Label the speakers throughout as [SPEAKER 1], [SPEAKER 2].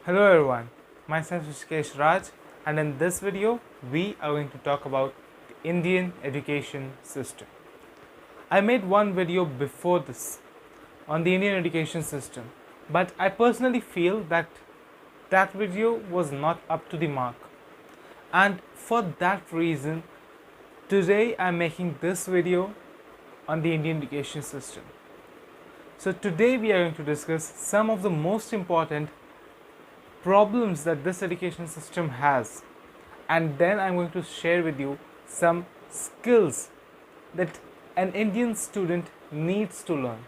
[SPEAKER 1] Hello everyone, myself Hrishikesh Raj, and in this video we are going to talk about the Indian education system. I made one video before this on the Indian education system, but I personally feel that that video was not up to the mark, and for that reason today I am making this video on the Indian education system. So today we are going to discuss some of the most important problems that this education system has, and then I'm going to share with you some skills that an Indian student needs to learn.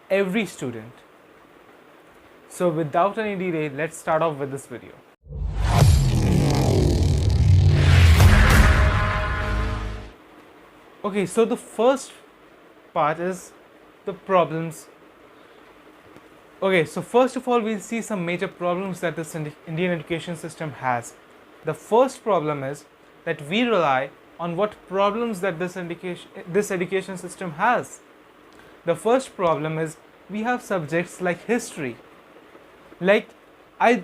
[SPEAKER 1] Every student. So without any delay, let's start off with this video. Okay, so the first part is the problems. Okay, so first of all, we'll see some major problems that this Indian education system has. The first problem is that we rely on what problems that this education system has. The first problem is we have subjects like history. Like I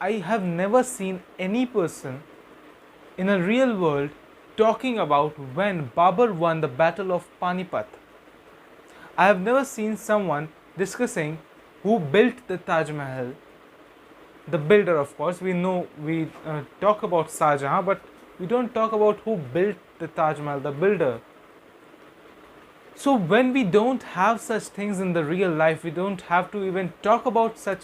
[SPEAKER 1] have never seen any person in a real world talking about when Babur won the Battle of Panipat. I have never seen someone discussing who built the Taj Mahal. The builder, of course, we know, we talk about Shah Jahan, but we don't talk about who built the Taj Mahal, the builder. So when we don't have such things in the real life, we don't have to even talk about such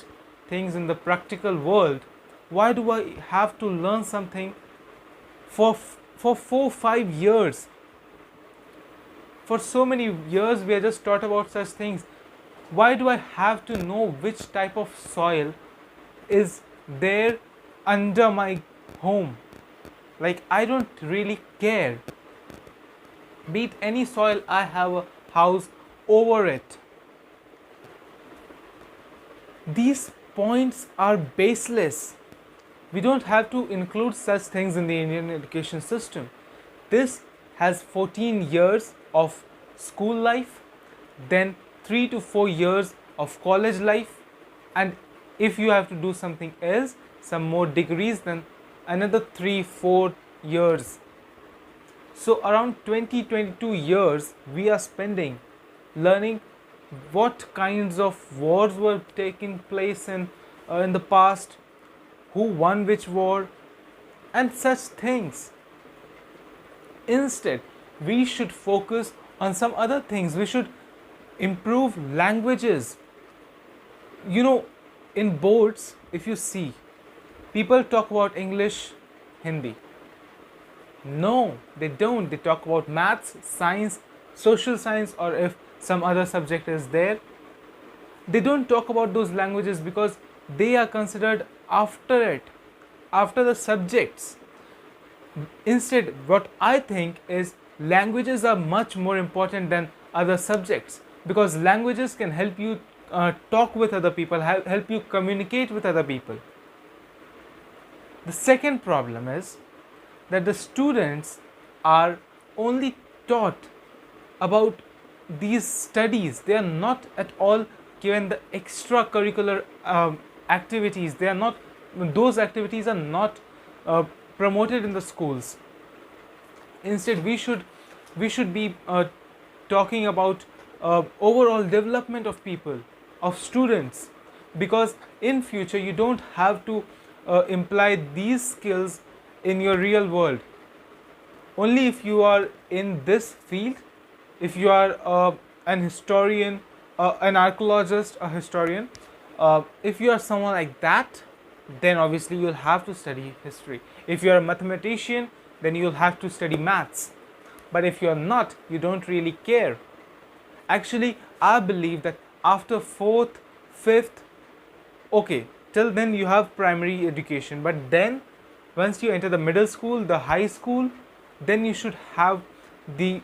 [SPEAKER 1] things in the practical world, why do I have to learn something for 4-5 years? For so many years we are just taught about such things. Why do I have to know which type of soil is there under my home? Like, I don't really care. Be it any soil, I have a house over it. These points are baseless. We don't have to include such things in the Indian education system. This has 14 years of school life, then 3 to 4 years of college life, and if you have to do something else, some more degrees, then another 3-4 years. So around 20-22 years we are spending learning what kinds of wars were taking place in the past, who won which war, and such things. Instead, we should focus on some other things. We should improve languages. You know, in boards, if you see, people talk about English, Hindi. No, they don't. They talk about maths, science, social science, or if some other subject is there. They don't talk about those languages because they are considered after it, after the subjects. Instead, what I think is languages are much more important than other subjects, because languages can help you talk with other people, help you communicate with other people. The second problem is that the students are only taught about these studies. They are not at all given the extracurricular activities. They are not; those activities are not promoted in the schools. Instead, we should be talking about overall development of people, of students, because in future you don't have to imply these skills in your real world. Only if you are in this field, if you are an historian, an archaeologist, a historian, if you are someone like that, then obviously you'll have to study history. If you are a mathematician, then you'll have to study maths. But if you're not, you don't really care. Actually, I believe that after 4th, 5th, okay, till then you have primary education, but then once you enter the middle school, the high school, then you should have the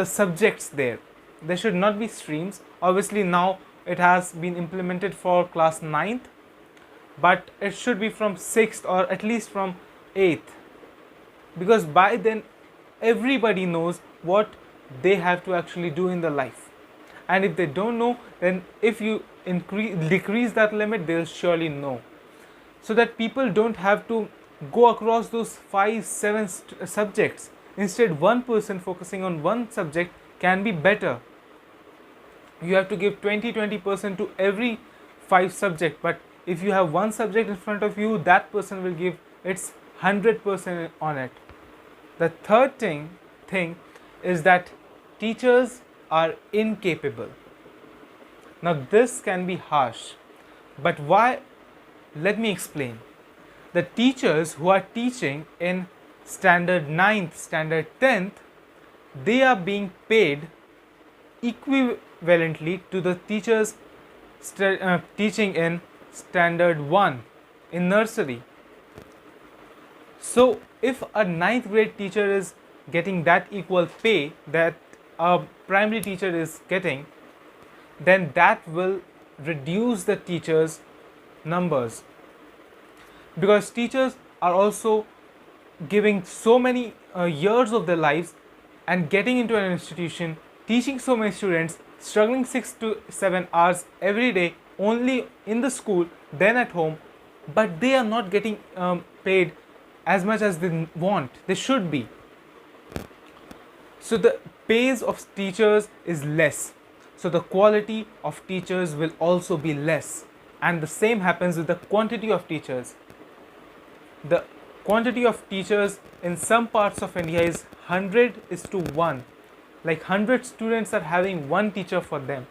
[SPEAKER 1] subjects there. There should not be streams. Obviously now it has been implemented for class 9th, but it should be from 6th or at least from 8th, because by then everybody knows what they have to actually do in their life. And if they don't know, then if you decrease that limit, they'll surely know. So that people don't have to go across those 5 7 subjects. Instead, one person focusing on one subject can be better. You have to give 20% to every 5 subject, but if you have one subject in front of you, that person will give its 100% on it. The third thing is that teachers are incapable. Now this can be harsh, but why? Let me explain. The teachers who are teaching in standard 9th, standard 10th, they are being paid equivalently to the teachers teaching in standard 1 in nursery. So if a 9th grade teacher is getting that equal pay that a primary teacher is getting, then that will reduce the teachers' numbers, because teachers are also giving so many years of their lives and getting into an institution, teaching so many students, struggling 6 to 7 hours every day only in the school, then at home, but they are not getting paid as much as they want, they should be. So the pays of teachers is less, so the quality of teachers will also be less, and the same happens with the quantity of teachers. The quantity of teachers in some parts of India is 100 is to 1, like 100 students are having one teacher for them,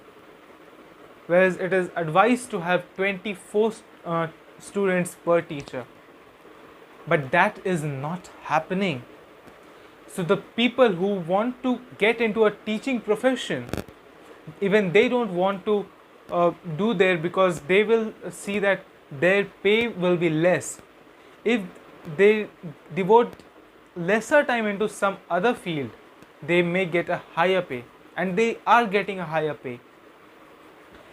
[SPEAKER 1] whereas it is advised to have 24 students per teacher, but that is not happening. So the people who want to get into a teaching profession, even they don't want to do there, because they will see that their pay will be less. If they devote lesser time into some other field, they may get a higher pay, and they are getting a higher pay.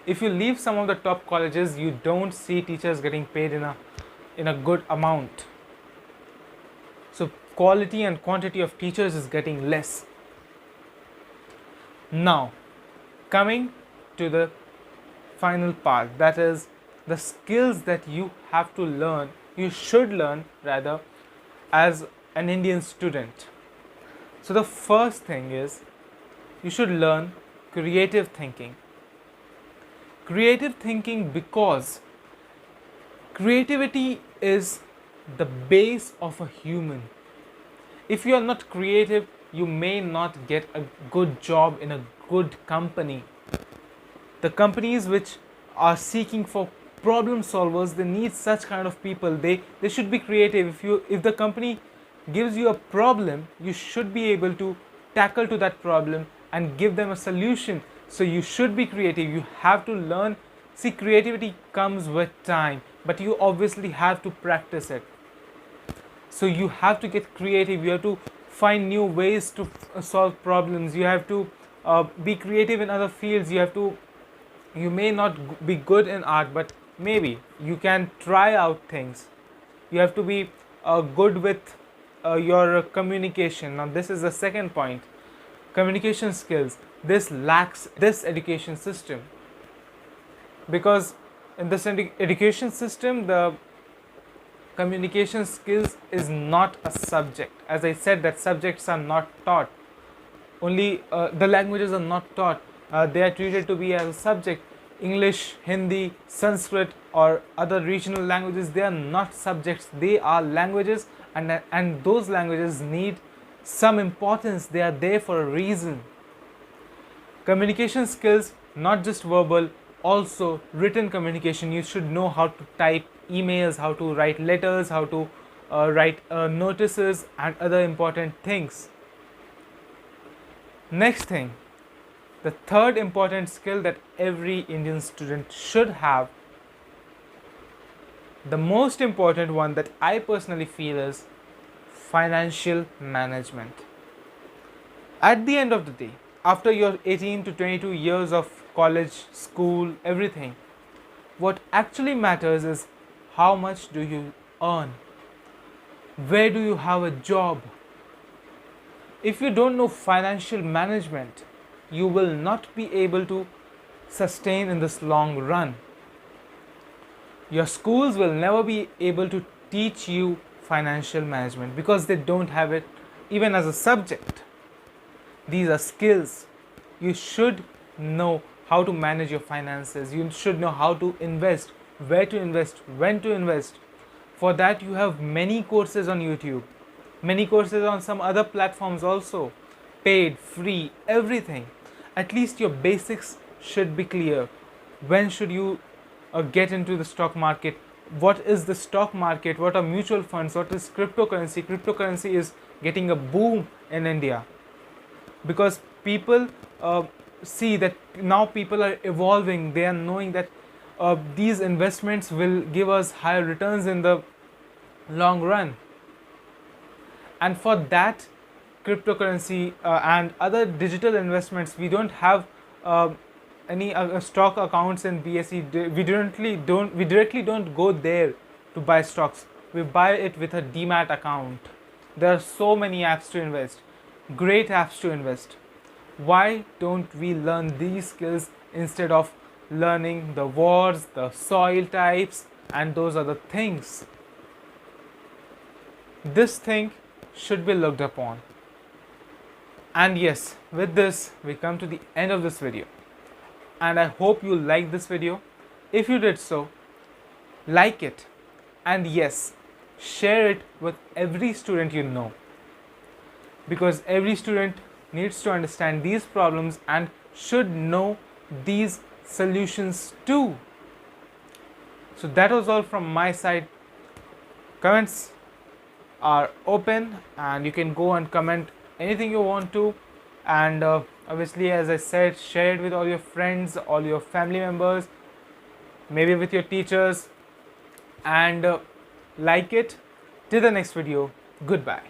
[SPEAKER 1] If you leave some of the top colleges, you don't see teachers getting paid in a good amount. So quality and quantity of teachers is getting less. Now, coming to the final part, that is the skills that you have to learn, you should learn rather, as an Indian student. So the first thing is you should learn creative thinking. Creative thinking, because creativity is the base of a human. If you are not creative, you may not get a good job in a good company. The companies which are seeking for problem solvers, they need such kind of people. They should be creative. If the company gives you a problem, you should be able to tackle to that problem and give them a solution. So you should be creative. You have to learn. See, creativity comes with time, but you obviously have to practice it. So you have to get creative. You have to find new ways to solve problems. You have to be creative in other fields. You may not be good in art, but maybe you can try out things. You have to be good with your communication. Now this is the second point, communication skills. This lacks this education system, because in this education system, the communication skills is not a subject. As I said, that subjects are not taught. Only the languages are not taught. They are treated to be as a subject. English, Hindi, Sanskrit, or other regional languages, they are not subjects. They are languages, and those languages need some importance. They are there for a reason. Communication skills, not just verbal, also written communication. You should know how to type emails, how to write letters, how to write notices, and other important things. Next thing, the third important skill that every Indian student should have, the most important one that I personally feel, is financial management. At the end of the day, after your 18 to 22 years of college, school, everything, what actually matters is how much do you earn? Where do you have a job? If you don't know financial management, you will not be able to sustain in this long run. Your schools will never be able to teach you financial management because they don't have it even as a subject. These are skills. You should know how to manage your finances. You should know how to invest, where to invest, when to invest. For that, you have many courses on YouTube, many courses on some other platforms also, paid, free, everything. At least your basics should be clear. When should you get into the stock market? What is the stock market? What are mutual funds? What is cryptocurrency? Cryptocurrency is getting a boom in India because people see that now people are evolving. They are knowing that these investments will give us higher returns in the long run, and for that, cryptocurrency and other digital investments, we don't have any stock accounts in BSE. We directly don't go there to buy stocks. We buy it with a demat account. There are so many apps to invest, great apps to invest. Why don't we learn these skills instead of learning the wars, the soil types, and those other things? This thing should be looked upon. And yes, with this, we come to the end of this video. And I hope you liked this video. If you did so, like it. And yes, share it with every student you know. Because every student needs to understand these problems and should know these solutions too. So that was all from my side. Comments are open and you can go and comment anything you want to, and obviously, as I said, share it with all your friends, all your family members, maybe with your teachers, and like it. Till the next video, goodbye.